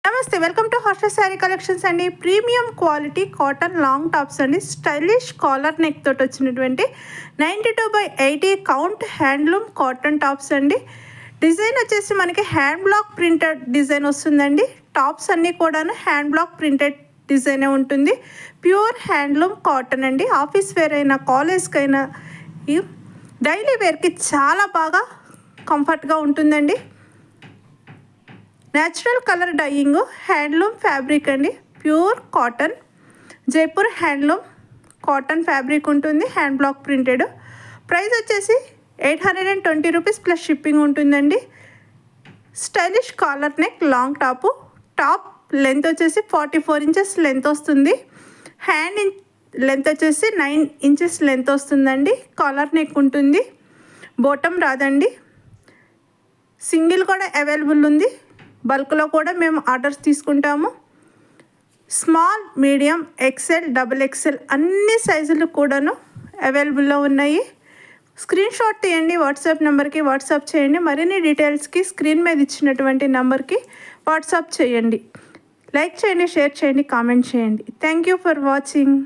నమస్తే, welcome to hostel sari collections అండి. Premium quality cotton long tops అండి. స్టైలిష్ కాలర్ నెక్ తోటి వచ్చినటువంటి 92/80 కౌంట్ హ్యాండ్లూమ్ కాటన్ టాప్స్ అండి. డిజైన్ వచ్చేసి మనకి హ్యాండ్ బ్లాక్ ప్రింటెడ్ డిజైన్ వస్తుందండి. టాప్స్ అన్నీ కూడాను హ్యాండ్ బ్లాక్ ప్రింటెడ్ డిజైనే ఉంటుంది. ప్యూర్ హ్యాండ్లూమ్ కాటన్ అండి. ఆఫీస్ వేర్ అయినా కాలేజ్కి అయినా డైలీ వేర్కి చాలా బాగా కంఫర్ట్గా ఉంటుందండి. Natural colour dyeing, handloom fabric అండి. Pure cotton, Jaipur handloom cotton fabric ఉంటుంది. Hand block printed. ప్రైస్ వచ్చేసి 820 రూపీస్ ప్లస్ షిప్పింగ్ ఉంటుందండి. Stylish collar neck long top length వచ్చేసి 44 ఇంచెస్ లెంత్ వస్తుంది. హ్యాండ్ లెంత్ వచ్చేసి 9 ఇంచెస్ లెంత్ వస్తుందండి. కాలర్ నెక్ ఉంటుంది. Bottom రాదండి. సింగిల్ కూడా అవైలబుల్ ఉంది. బల్క్లో కూడా మేము ఆర్డర్స్ తీసుకుంటాము. Small, medium, XL, double XL అన్ని సైజులు కూడాను అవైలబుల్లో ఉన్నాయి. స్క్రీన్ షాట్ తీయండి, వాట్సాప్ నెంబర్కి వాట్సాప్ చేయండి. మరిన్ని డీటెయిల్స్కి స్క్రీన్ మీద ఇచ్చినటువంటి నెంబర్కి వాట్సాప్ చేయండి. లైక్ చేయండి, షేర్ చేయండి, కామెంట్ చేయండి. Thank you for watching.